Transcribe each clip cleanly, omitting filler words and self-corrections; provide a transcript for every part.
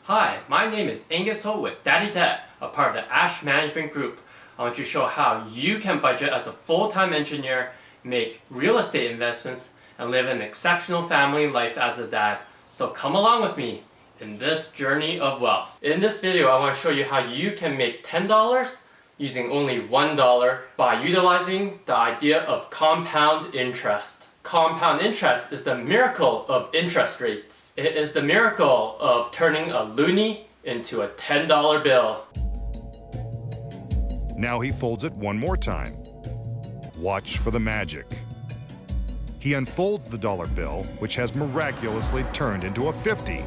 Hi, my name is Angus Ho with Daddy Debt, a part of the Ash Management Group. I want to show how you can budget as a full-time engineer, make real estate investments, and live an exceptional family life as a dad. So come along with me in this journey of wealth. In this video, I want to show you how you can make $10 using only $1 by utilizing the idea of compound interest. Compound interest is the miracle of interest rates. It is the miracle of turning a loonie into a $10 bill. Now he folds it one more time. Watch for the magic. He unfolds the dollar bill, which has miraculously turned into a 50.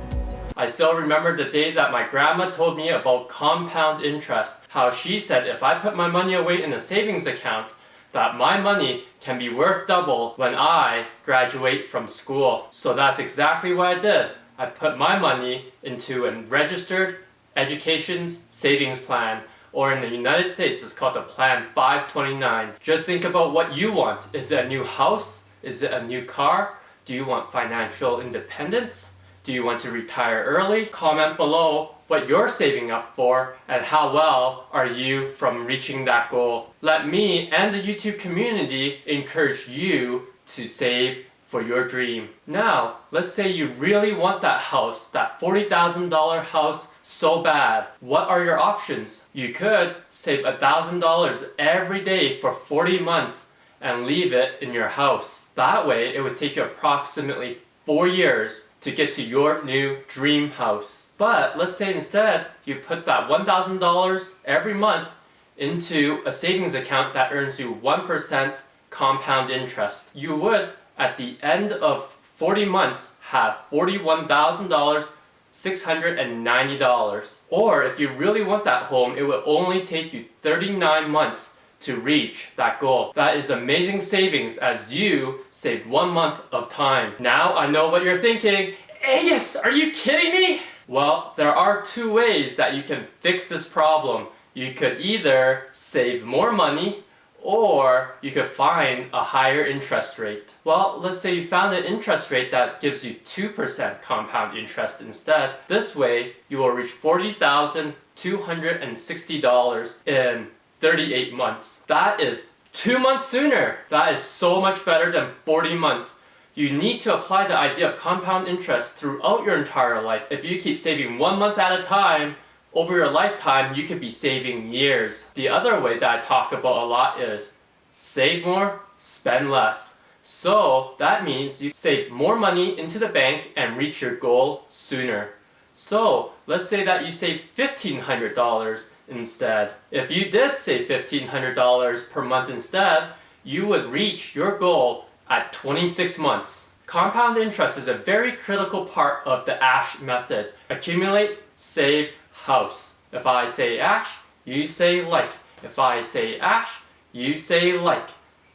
I still remember the day that my grandma told me about compound interest. How she said if I put my money away in a savings account, that my money can be worth double when I graduate from school. So that's exactly what I did. I put my money into a registered education savings plan, or in the United States it's called the Plan 529. Just think about what you want. Is it a new house? Is it a new car? Do you want financial independence? Do you want to retire early? Comment below what you're saving up for and how well are you from reaching that goal. Let me and the YouTube community encourage you to save for your dream. Now, let's say you really want that house, that $40,000 house so bad. What are your options? You could save $1,000 every day for 40 months and leave it in your house. That way, it would take you approximately 4 years to get to your new dream house. But let's say instead you put that $1,000 every month into a savings account that earns you 1% compound interest. You would, at the end of 40 months, have $41,690. Or if you really want that home, it will only take you 39 months to reach that goal. That is amazing savings as you saved 1 month of time. Now I know what you're thinking. Angus, are you kidding me? Well, there are two ways that you can fix this problem. You could either save more money or you could find a higher interest rate. Well, let's say you found an interest rate that gives you 2% compound interest instead. This way, you will reach $40,260 in 38 months. That is 2 months sooner. That is so much better than 40 months. You need to apply the idea of compound interest throughout your entire life. If you keep saving 1 month at a time, over your lifetime, you could be saving years. The other way that I talk about a lot is save more, spend less. So that means you save more money into the bank and reach your goal sooner. So let's say that you save $1,500 instead. If you did save $1,500 per month instead, you would reach your goal at 26 months. Compound interest is a very critical part of the ASH method. Accumulate, save, house. If I say ASH, you say like. If I say ASH, you say like.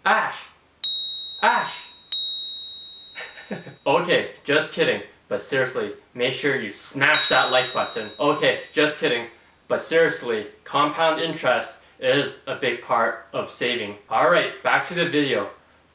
ASH. ASH. Okay, just kidding. But seriously, make sure you smash that like button. Okay, just kidding. But seriously, compound interest is a big part of saving. Alright, back to the video.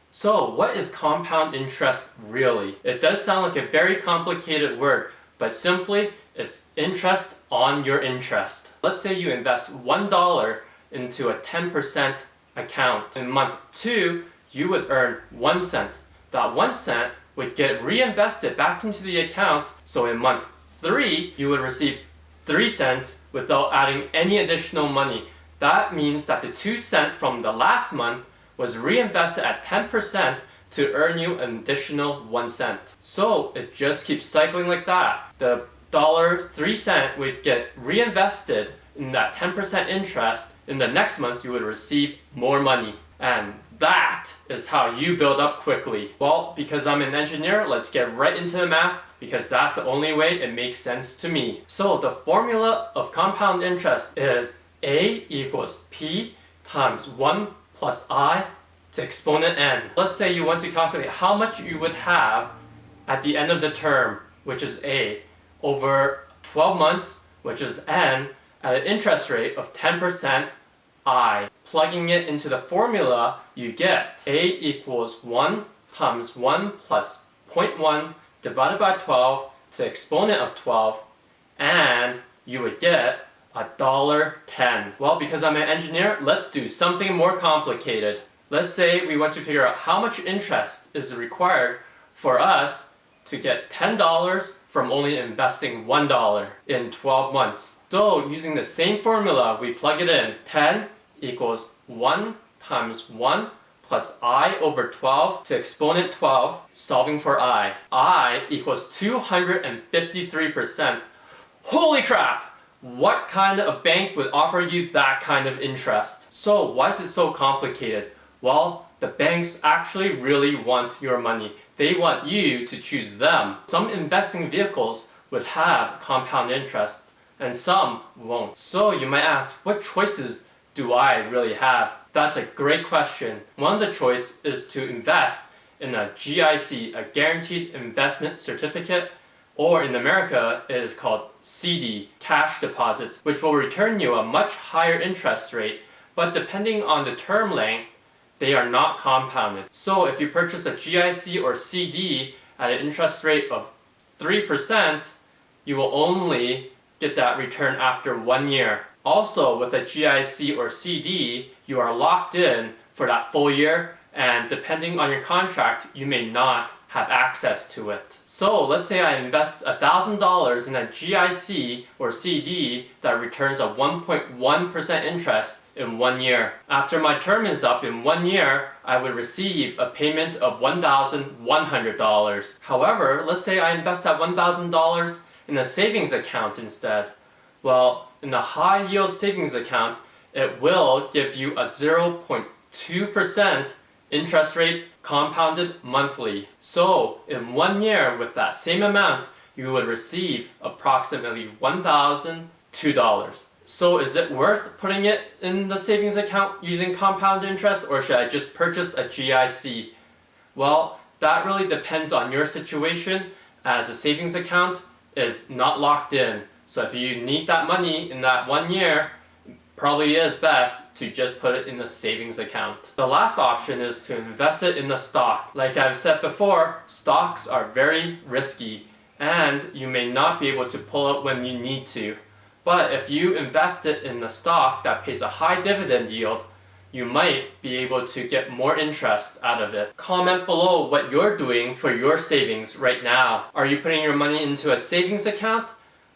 So, what is compound interest really? It does sound like a very complicated word, but simply, it's interest on your interest. Let's say you invest $1 into a 10% account. In month 2, you would earn 1 cent. That 1 cent would get reinvested back into the account, so in month 3, you would receive 3 cents without adding any additional money. That means that the 2 cents from the last month was reinvested at 10% to earn you an additional 1 cent. So it just keeps cycling like that. The $3 would get reinvested in that 10% interest. In the next month, you would receive more money. And that is how you build up quickly. Well, because I'm an engineer, let's get right into the math because that's the only way it makes sense to me. So the formula of compound interest is A equals P times 1 plus I to exponent n. Let's say you want to calculate how much you would have at the end of the term, which is A, over 12 months, which is n, at an interest rate of 10% I. Plugging it into the formula, you get A equals 1 times 1 plus 0.1 divided by 12 to exponent of 12, and you would get $1.10. Well, because I'm an engineer, let's do something more complicated. Let's say we want to figure out how much interest is required for us to get $10 from only investing $1 in 12 months. So using the same formula, we plug it in. 10 equals 1 times 1 plus I over 12 to exponent 12, solving for I. I equals 253%. Holy crap! What kind of bank would offer you that kind of interest? So why is it so complicated? Well, the banks actually really want your money. They want you to choose them. Some investing vehicles would have compound interest and some won't. So you might ask, what choices do I really have? That's a great question. One of the choices is to invest in a GIC, a Guaranteed Investment Certificate, or in America it is called CD, cash deposits, which will return you a much higher interest rate, but depending on the term length, they are not compounded. So if you purchase a GIC or CD at an interest rate of 3%, you will only get that return after 1 year. Also, with a GIC or CD, you are locked in for that full year, and depending on your contract, you may not have access to it. So let's say I invest $1,000 in a GIC or CD that returns a 1.1% interest in 1 year. After my term is up in 1 year, I would receive a payment of $1,100. However, let's say I invest that $1,000 in a savings account instead. Well, in a high yield savings account, it will give you a 0.2% interest rate compounded monthly. So in 1 year with that same amount, you would receive approximately $1,002. So is it worth putting it in the savings account using compound interest, or should I just purchase a GIC? Well, that really depends on your situation, as a savings account is not locked in. So if you need that money in that 1 year, probably is best to just put it in the savings account. The last option is to invest it in the stock. Like I've said before, stocks are very risky and you may not be able to pull out when you need to. But if you invest it in the stock that pays a high dividend yield, you might be able to get more interest out of it. Comment below what you're doing for your savings right now. Are you putting your money into a savings account,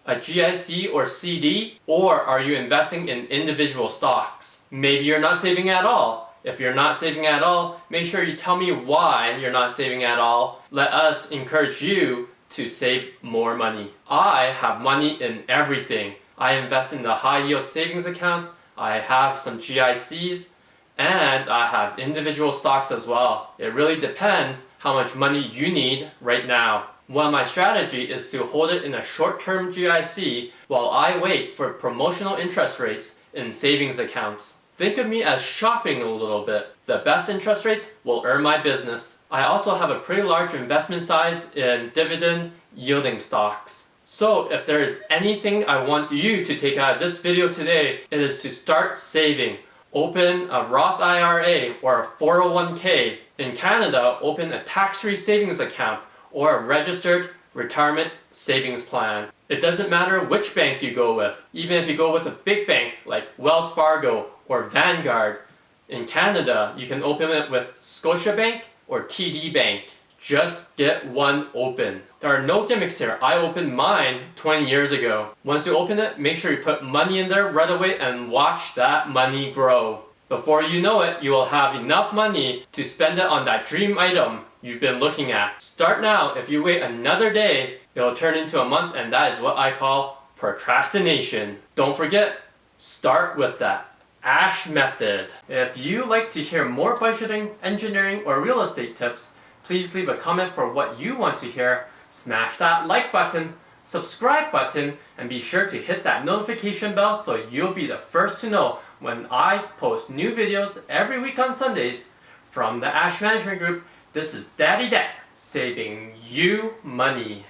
a GIC or CD, or are you investing in individual stocks? Maybe you're not saving at all. If you're not saving at all, make sure you tell me why you're not saving at all. Let us encourage you to save more money. I have money in everything. I invest in the high yield savings account, I have some GICs, and I have individual stocks as well. It really depends how much money you need right now. One of my strategy is to hold it in a short-term GIC while I wait for promotional interest rates in savings accounts. Think of me as shopping a little bit. The best interest rates will earn my business. I also have a pretty large investment size in dividend yielding stocks. So if there is anything I want you to take out of this video today, it is to start saving. Open a Roth IRA or a 401k. In Canada, open a tax-free savings account or a registered retirement savings plan. It doesn't matter which bank you go with. Even if you go with a big bank like Wells Fargo or Vanguard, in Canada you can open it with Scotiabank or TD Bank. Just get one open. There are no gimmicks here. I opened mine 20 years ago. Once you open it, make sure you put money in there right away and watch that money grow. Before you know it, you will have enough money to spend it on that dream item you've been looking at. Start now. If you wait another day, it will turn into a month, and that is what I call procrastination. Don't forget, start with that ASH method. If you like to hear more budgeting, engineering, or real estate tips, please leave a comment for what you want to hear. Smash that like button, subscribe button, and be sure to hit that notification bell so you'll be the first to know when I post new videos every week on Sundays. From the Ash Management Group, this is Daddy Deck, saving you money.